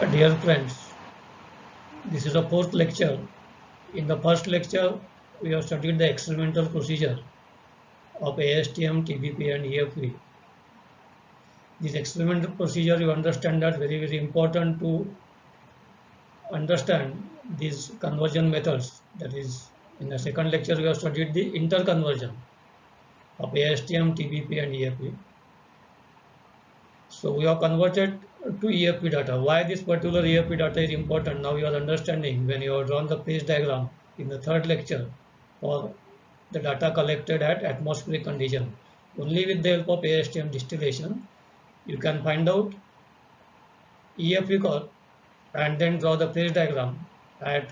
Dear friends, this is the fourth lecture. In the first lecture, we have studied the experimental procedure of ASTM, TBP and EFP. This experimental procedure, you understand that very important to understand these conversion methods. That is, in the second lecture, we have studied the interconversion of ASTM, TBP and EFP. So we have converted to EFP data. Why this particular EFP data is important? Now you are understanding when you have drawn the phase diagram in the third lecture for the data collected at atmospheric condition. Only with the help of ASTM distillation, you can find out EFP curve and then draw the phase diagram at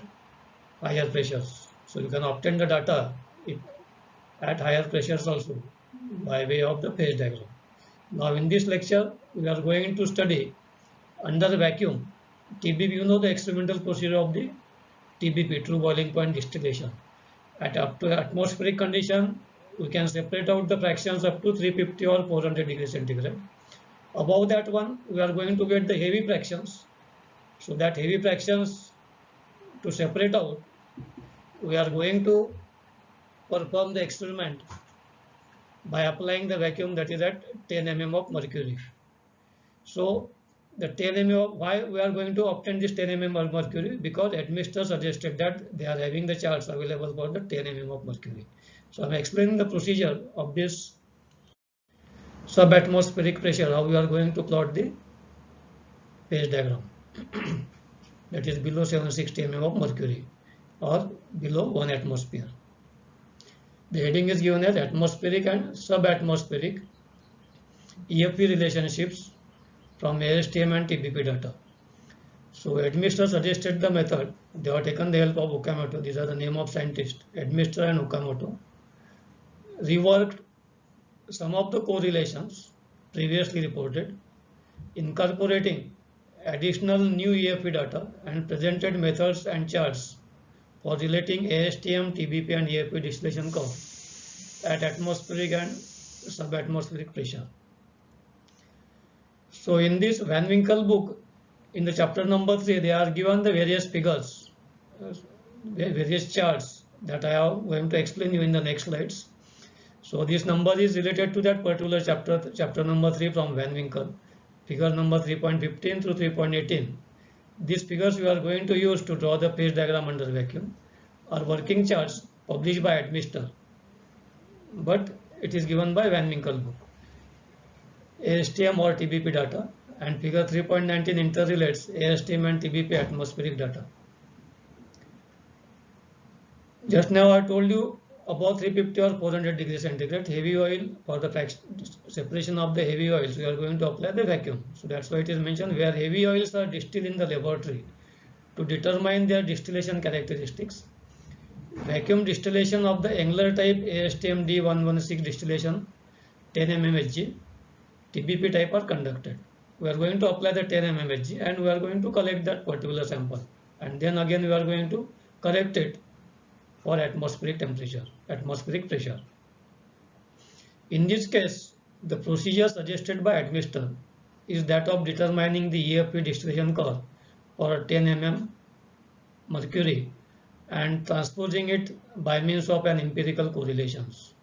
higher pressures. So you can obtain the data at higher pressures also by way of the phase diagram. Now in this lecture, we are going to study under vacuum TBP. You know the experimental procedure of the TBP, true boiling point distillation. At up to atmospheric condition, we can separate out the fractions up to 350 or 400 degrees centigrade. Above that one, we are going to get the heavy fractions. So that heavy fractions to separate out, we are going to perform the experiment by applying the vacuum that is at 10 mm of mercury. So the 10 mm of, why we are going to obtain this 10 mm of mercury? Because administrator suggested that they are having the charts available for the 10 mm of mercury. So I am explaining the procedure of this subatmospheric pressure, how we are going to plot the phase diagram. That is below 760 mm of mercury or below 1 atmosphere. The heading is given as atmospheric and subatmospheric EFP relationships from ASTM and TBP data. So administrator suggested the method. They have taken the help of Okamoto. These are the name of scientists, administrator and Okamoto. Reworked some of the correlations previously reported, incorporating additional new EFP data and presented methods and charts for relating ASTM, TBP and EFP distillation curve at atmospheric and subatmospheric pressure. So in this Van Winkle book, in the chapter number 3, they are given the various figures, various charts that I am going to explain you in the next slides. So this number is related to that particular chapter number 3 from Van Winkle, figure number 3.15 through 3.18. These figures we are going to use to draw the phase diagram under vacuum are working charts published by administrator, but it is given by Van Winkle book. ASTM or TBP data, and figure 3.19 interrelates ASTM and TBP atmospheric data. Just now I told you about 350 or 400 degrees centigrade heavy oil. For the separation of the heavy oils, we are going to apply the vacuum. So that's why it is mentioned where heavy oils are distilled in the laboratory to determine their distillation characteristics. Vacuum distillation of the Engler type ASTM D116 distillation 10 mmHg, TBP type are conducted. We are going to apply the 10 mmHg and we are going to collect that particular sample, and then again we are going to correct it for atmospheric temperature, atmospheric pressure. In this case, the procedure suggested by administrator is that of determining the EFP distillation curve for 10 mm mercury and transposing it by means of an empirical correlations.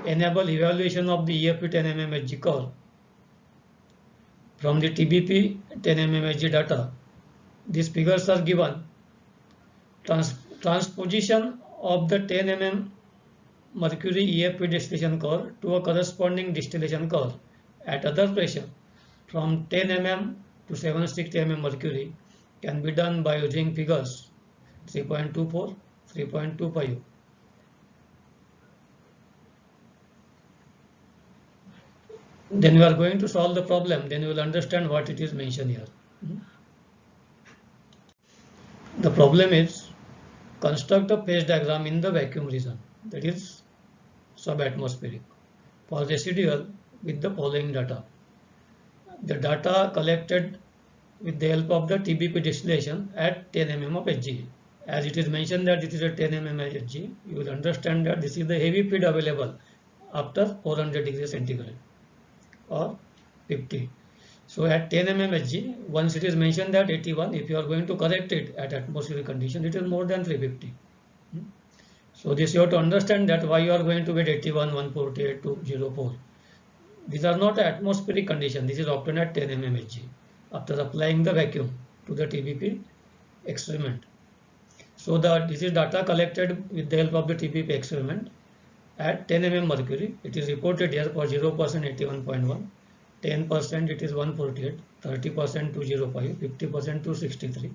Enable evaluation of the EFP 10 mmHg curve from the TBP 10 mmHg data. These figures are given. Transposition of the 10 mm mercury EFP distillation curve to a corresponding distillation curve at other pressure from 10 mm to 760 mm mercury can be done by using figures 3.24, 3.25. Then we are going to solve the problem, then you will understand what it is mentioned here. The problem is construct a phase diagram in the vacuum region, that is subatmospheric, for residual with the following data. The data collected with the help of the TBP distillation at 10 mm of Hg. As it is mentioned that it is a 10 mm Hg, you will understand that this is the heavy feed available after 400 degrees centigrade or 50. So at 10 mm Hg, once it is mentioned that 81, if you are going to correct it at atmospheric condition, it is more than 350. So this you have to understand that why you are going to get 81, 148, 204. These are not atmospheric condition. This is obtained at 10 mm Hg after applying the vacuum to the TBP experiment. So this is data collected with the help of the TBP experiment at 10 mm mercury. It is reported here for 0% 81.1, 10% it is 148, 30% 205, 50% 263,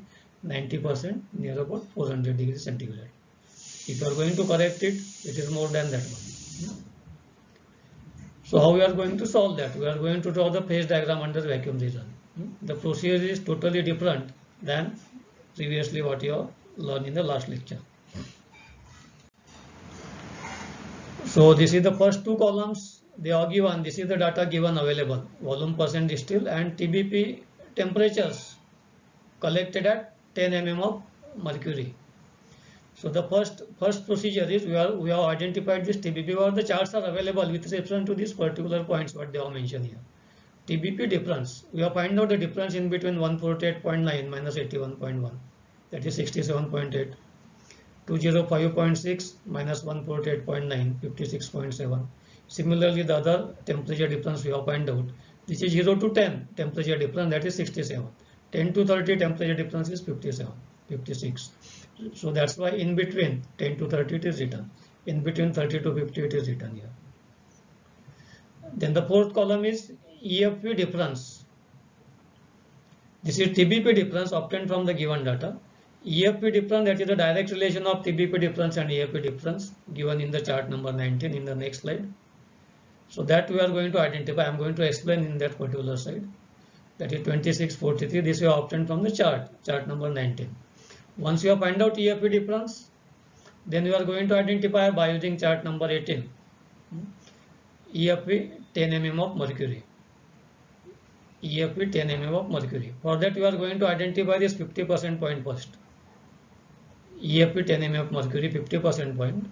90% near about 400 degrees centigrade. If you are going to correct it, it is more than that one. So how we are going to solve that? We are going to draw the phase diagram under the vacuum region. The procedure is totally different than previously what you have learned in the last lecture. So this is the first two columns. They are given. This is the data given available. Volume percent distilled and TBP temperatures collected at 10 mm of mercury. So the first procedure is we have identified this TBP, where the charts are available with reference to these particular points what they are mentioned here. TBP difference. We have find out the difference in between 148.9 minus 81.1, that is 67.8. 205.6 minus 148.9, 56.7. Similarly, the other temperature difference we have find out. This is 0 to 10 temperature difference, that is 67. 10 to 30 temperature difference is 57, 56. So that's why in between 10 to 30 it is written. In between 30 to 50 it is written here. Then the fourth column is EFP difference. This is TBP difference obtained from the given data. EFP difference, that is the direct relation of TBP difference and EFP difference given in the chart number 19 in the next slide. So that we are going to identify. I am going to explain in that particular slide. That is 2643. This we have obtained from the chart number 19. Once you have find out EFP difference, then you are going to identify by using chart number 18. EFP 10 mm of mercury. EFP 10 mm of mercury. For that you are going to identify this 50% point first. EFP 10 mm of mercury 50% point,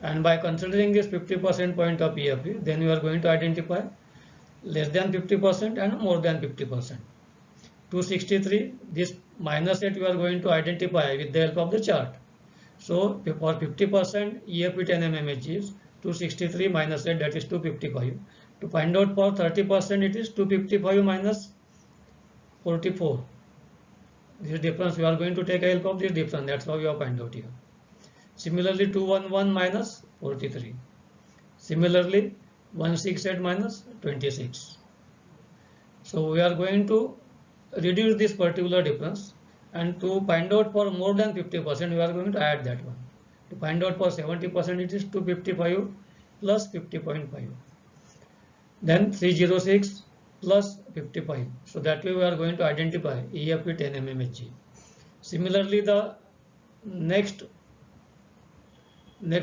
and by considering this 50% point of EFP, then you are going to identify less than 50% and more than 50%. 263, this minus 8 you are going to identify with the help of the chart. So for 50% EFP 10 mm Hg is 263 minus 8, that is 255. To find out for 30% it is 255 minus 44. This difference we are going to take help of this difference. That's how we have find out here. Similarly, 211 minus 43. Similarly, 168 minus 26. So we are going to reduce this particular difference, and to find out for more than 50%, we are going to add that one. To find out for 70%, it is 255 plus 50.5. Then 306 plus 55. So that way we are going to identify EFP 10 mm Hg. Similarly, the next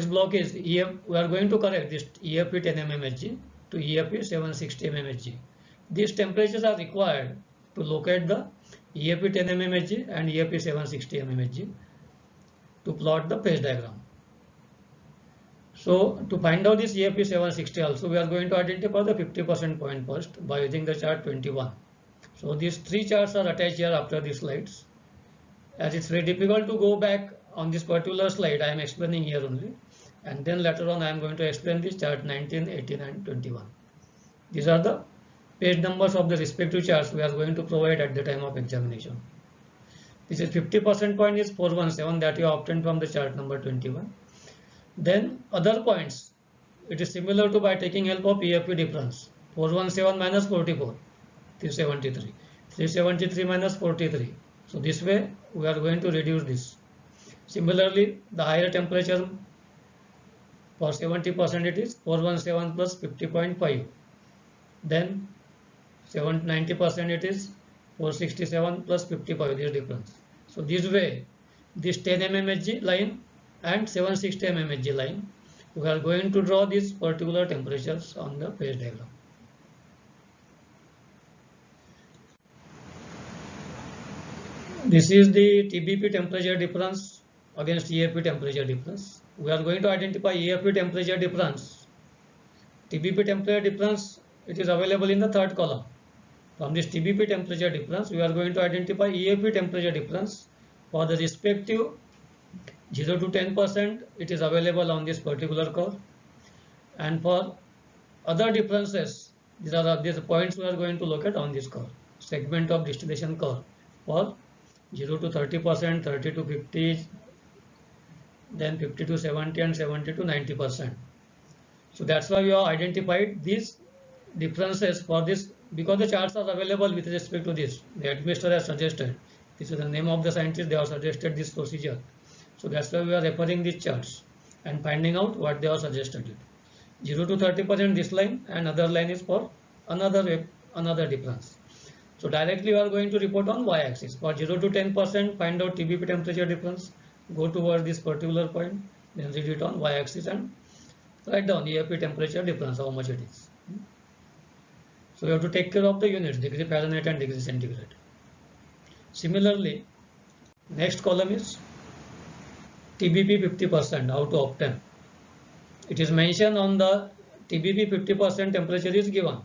block is EF. We are going to correct this EFP 10 mm Hg to EFP 760 mm Hg. These temperatures are required to locate the EFP 10 mm Hg and EFP 760 mm Hg to plot the phase diagram. So to find out this EFP 760 also, we are going to identify the 50% point first by using the chart 21. So these three charts are attached here after these slides. As it's very difficult to go back on this particular slide, I am explaining here only. And then later on I am going to explain this chart 19, 18 and 21. These are the page numbers of the respective charts we are going to provide at the time of examination. This is 50% point is 417 that you obtained from the chart number 21. Then other points, it is similar to by taking help of EFP difference. 417 minus 44, 373. 373 minus 43. So this way we are going to reduce this. Similarly, the higher temperature for 70% it is 417 plus 50.5. Then 90% it is 467 plus 55, this difference. So this way, this 10 mm Hg line and 760 mm Hg line, we are going to draw these particular temperatures on the phase diagram. This is the TBP temperature difference against EFP temperature difference. We are going to identify EFP temperature difference. TBP temperature difference, it is available in the third column. From this TBP temperature difference, we are going to identify EFP temperature difference for the respective 0 to 10%. It is available on this particular curve, and for other differences, these are these points we are going to locate on this curve, segment of distillation curve for 0 to 30%, 30 to 50, then 50 to 70, and 70 to 90%. So that's why we have identified these differences for this, because the charts are available with respect to this. The administrator has suggested, this is the name of the scientist, they have suggested this procedure. So that's why we are referring these charts and finding out what they have suggested. 0 to 30% this line, and other line is for another difference. So directly we are going to report on y-axis. For 0 to 10%, find out TBP temperature difference, go towards this particular point, then read it on y-axis and write down EFP temperature difference, how much it is. So you have to take care of the units, degree Fahrenheit and degree centigrade. Similarly, next column is TBP 50%, how to obtain. It is mentioned on the TBP 50% temperature is given,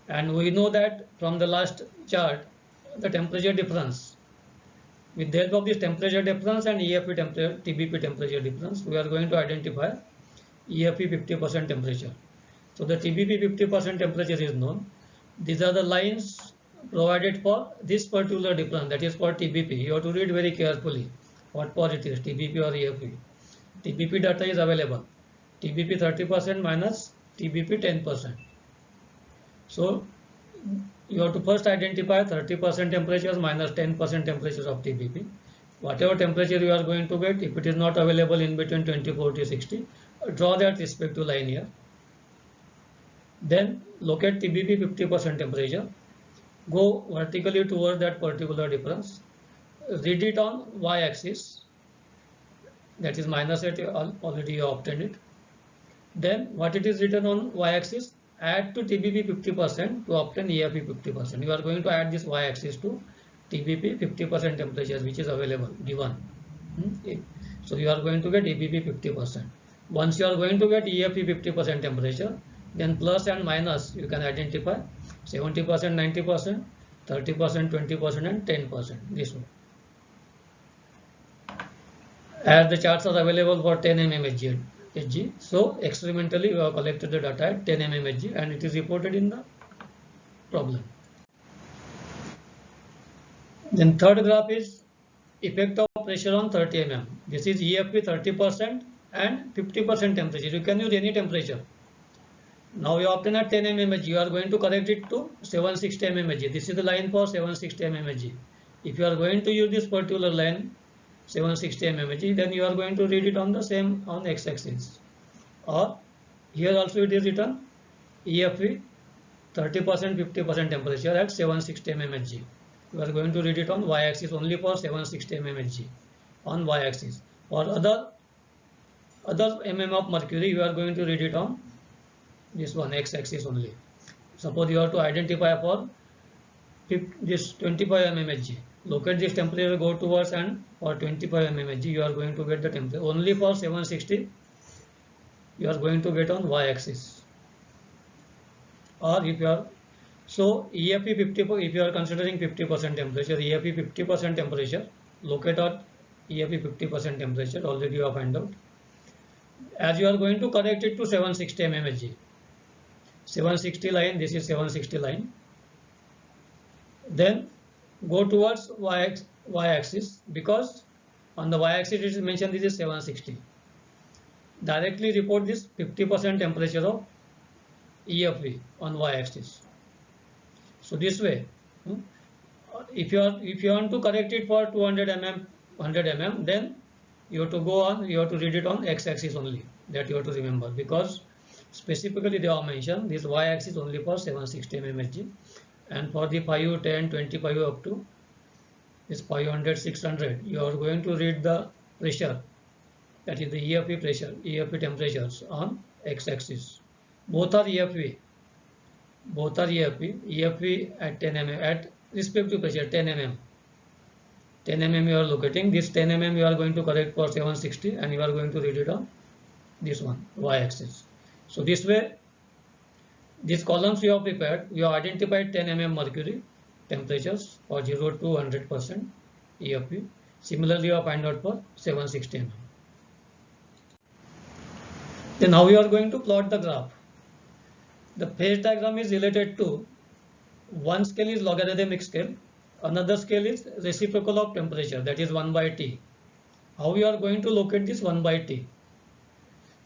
and we know that from the last chart the temperature difference. With the help of this temperature difference and EFP temperature, TBP temperature difference, we are going to identify EFP 50% temperature. So the TBP 50% temperature is known. These are the lines provided for this particular difference, that is for TBP. You have to read very carefully what for it is, TBP or EFP. TBP data is available. TBP 30% minus TBP 10%. So you have to first identify 30% temperatures minus 10% temperatures of TBP. Whatever temperature you are going to get, if it is not available in between 24 to 60, draw that respective line here. Then locate TBP 50% temperature, go vertically towards that particular difference, read it on y-axis, that is minus 8, already you obtained it. Then what it is written on y-axis, add to TBP 50% to obtain EFP 50%. You are going to add this y-axis to TBP 50% temperature which is available, given. So you are going to get EBP 50%. Once you are going to get EFP 50% temperature, then plus and minus you can identify 70%, 90%, 30%, 20% and 10%, this one. As the charts are available for 10 mm Hg, so experimentally we have collected the data at 10 mm Hg and it is reported in the problem. Then third graph is effect of pressure on 30 mm. This is EFP 30% and 50% temperature. You can use any temperature. Now you obtain at 10 mm Hg, you are going to correct it to 760 mm Hg. This is the line for 760 mm Hg. If you are going to use this particular line 760 mm Hg, then you are going to read it on the same on x-axis. Or here also it is written EFP 30% 50% temperature at 760 mm Hg. You are going to read it on y-axis only for 760 mm Hg on y-axis. For other mm of mercury, you are going to read it on this one x-axis only. Suppose you have to identify for this 25 mm Hg. Locate this temperature, go towards, and for 25 mm Hg you are going to get the temperature. Only for 760 you are going to get on y-axis. Or if you are, so EFP 50, if you are considering 50% temperature, EFP 50% temperature, locate at EFP 50% temperature, already you have found out. As you are going to correct it to 760 mm Hg. 760 line, this is 760 line. Then go towards y-axis, because on the y-axis it is mentioned this is 760. Directly report this 50% temperature of EFP on y-axis. So this way, if you want to correct it for 200 mm, 100 mm, then you have to go on, you have to read it on x-axis only. That you have to remember, because specifically they are mentioned this y-axis only for 760 mm Hg, and for the 5, 10, 25 up to this 500, 600, you are going to read the pressure, that is the EFP pressure, EFP temperatures on x-axis. Both are EFP. EFP at 10 mm at respective pressure 10 mm. 10 mm you are locating. This 10 mm you are going to correct for 760 and you are going to read it on this one, y-axis. So this way These columns we have prepared, we have identified 10 mm mercury temperatures for 0 to 100% EFP. Similarly, we have find out for 760 mm. Then now we are going to plot the graph. The phase diagram is related to one scale is logarithmic scale, another scale is reciprocal of temperature, that is 1 by T. How we are going to locate this 1 by T?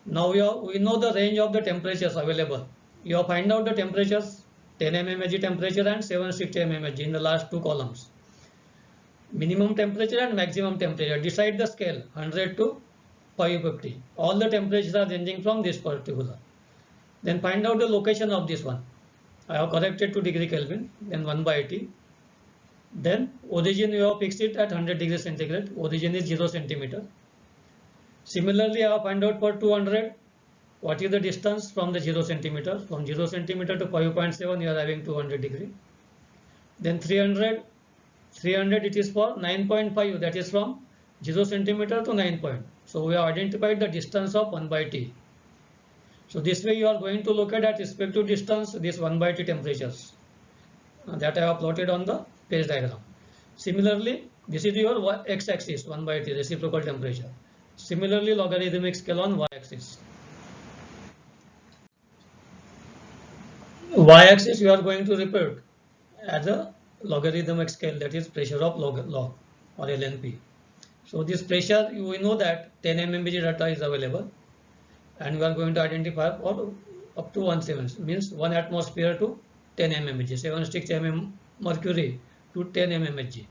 Now we know the range of the temperatures available. You have find out the temperatures 10 mmHg temperature and 760 mmHg in the last two columns. Minimum temperature and maximum temperature. Decide the scale 100 to 550. All the temperatures are ranging from this particular. Then find out the location of this one. I have corrected to degree Kelvin. Then 1 by T. Then origin you have fixed it at 100 degrees centigrade. Origin is 0 centimeter. Similarly, I have find out for 200. What is the distance from the 0 centimeter? From 0 centimeter to 5.7 you are having 200 degree. Then 300 it is for 9.5, that is from 0 centimeter to 9 point. So we have identified the distance of 1 by T. So this way you are going to look at respective distance this 1 by T temperatures that I have plotted on the phase diagram. Similarly, this is your x-axis 1 by T reciprocal temperature. Similarly, logarithmic scale on y-axis. Y-axis you are going to report as a logarithmic scale, that is pressure of log or LNP. So this pressure, we know that 10 mmHg data is available and we are going to identify for up to 1/7, means 1 atmosphere to 10 mmHg, 76 mm mercury to 10 mmHg.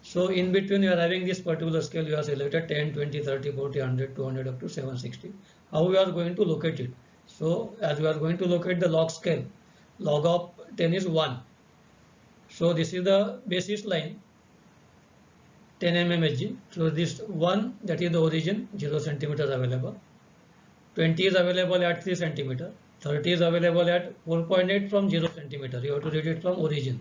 So in between you are having this particular scale, you are selected 10, 20, 30, 40, 100, 200 up to 760. How we are going to locate it? So as we are going to locate the log scale, log of 10 is 1. So this is the basis line 10 mmHg. So this 1, that is the origin, 0 centimeter available. 20 is available at 3 centimeter. 30 is available at 4.8 from 0 centimeter. You have to read it from origin.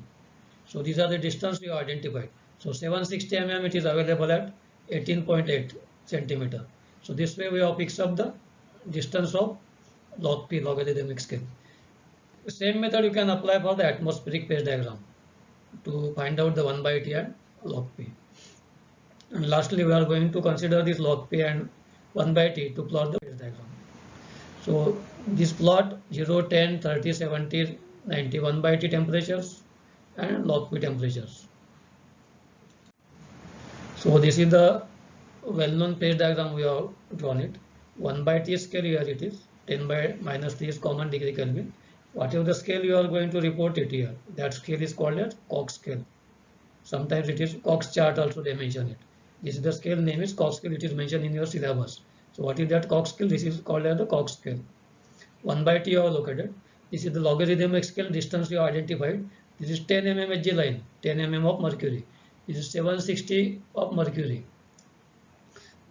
So these are the distance we have identified. So 760 mm it is available at 18.8 centimeter. So this way we have fixed up the distance of log P, logarithmic scale. The same method you can apply for the atmospheric phase diagram to find out the 1 by T and log P. And lastly, we are going to consider this log P and 1 by T to plot the phase diagram. So this plot 0, 10, 30, 70, 90, 1 by T temperatures and log P temperatures. So this is the well-known phase diagram we have drawn it. 1 by T scale here it is. 10 by minus 3 is common degree Kelvin. Whatever the scale you are going to report it here, that scale is called as Koch scale. Sometimes it is Koch chart also they mention it. This is the scale name is Koch scale, it is mentioned in your syllabus. So what is that Koch scale? This is called as the Koch scale. 1 by T you have located. This is the logarithmic scale distance you have identified. This is 10 mmHg line, 10 mm of mercury. This is 760 of mercury.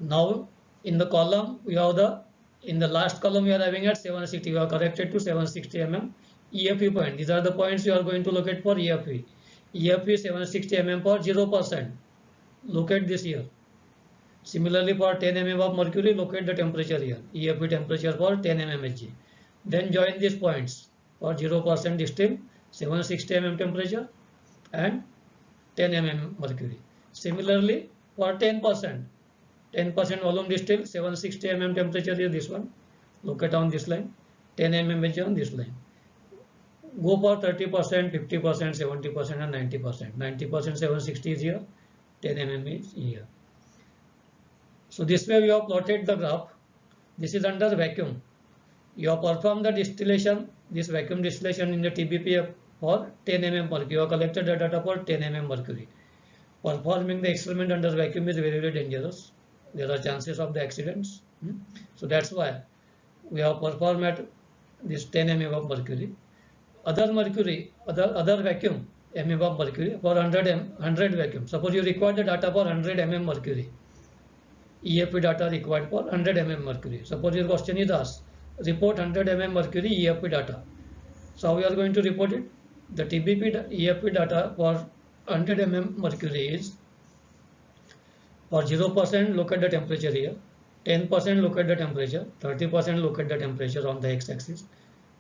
Now in the column we have in the last column we are having at 760, we are corrected to 760 mm EFP point. These are the points you are going to locate for EFP. EFP 760 mm for 0%. Locate this here. Similarly for 10 mm of mercury, locate the temperature here. EFP temperature for 10 mmHg. Then join these points for 0% distill, 760 mm temperature and 10 mm mercury. Similarly for 10%. 10% volume distill, 760 mm temperature is this one. Locate on this line, 10 mmHg on this line. Go for 30%, 50%, 70% and 90%. 90% 760 is here, 10 mm is here. So this way we have plotted the graph. This is under vacuum. You have performed the distillation, this vacuum distillation in the TBP for 10 mm mercury. You have collected the data for 10 mm mercury. Performing the experiment under vacuum is very, very dangerous. There are chances of the accidents. So that's why we have performed at this 10 mm of mercury. Other vacuum mm of mercury for 100 vacuum. Suppose you require the data for 100 mm mercury. EFP data required for 100 mm mercury. Suppose your question is asked, report 100 mm mercury EFP data. So how we are going to report it? The TBP EFP data for 100 mm mercury is for 0% look at the temperature here, 10% look at the temperature, 30% look at the temperature on the x-axis,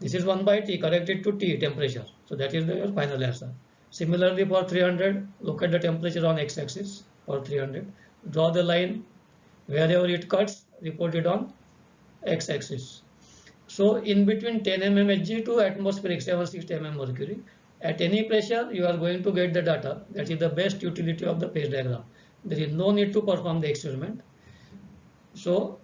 This is 1 by T, correct it to T, temperature. So that is your final answer. Similarly for 300, look at the temperature on x-axis for 300. Draw the line wherever it cuts, report it on x-axis. So in between 10 mm Hg to atmospheric 760 mm mercury, at any pressure you are going to get the data. That is the best utility of the phase diagram. There is no need to perform the experiment. So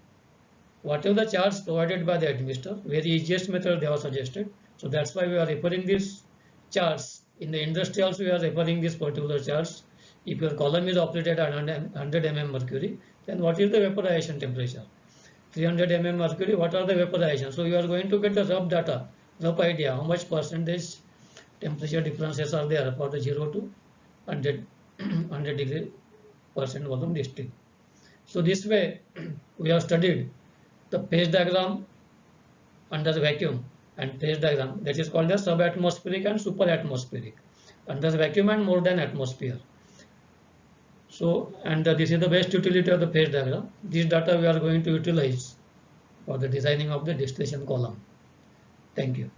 whatever the charts provided by the administrator, very easiest method they have suggested. So that's why we are referring these charts. In the industry also we are referring these particular charts. If your column is operated at 100 mm mercury, then what is the vaporization temperature? 300 mm mercury, what are the vaporization? So you are going to get the rough data, rough idea, how much percentage temperature differences are there for the 0 to 100 degree percent volume distinct. So this way we have studied the phase diagram under the vacuum and phase diagram that is called as subatmospheric and superatmospheric, under the vacuum and more than atmosphere. So, and this is the best utility of the phase diagram. This data we are going to utilize for the designing of the distillation column. Thank you.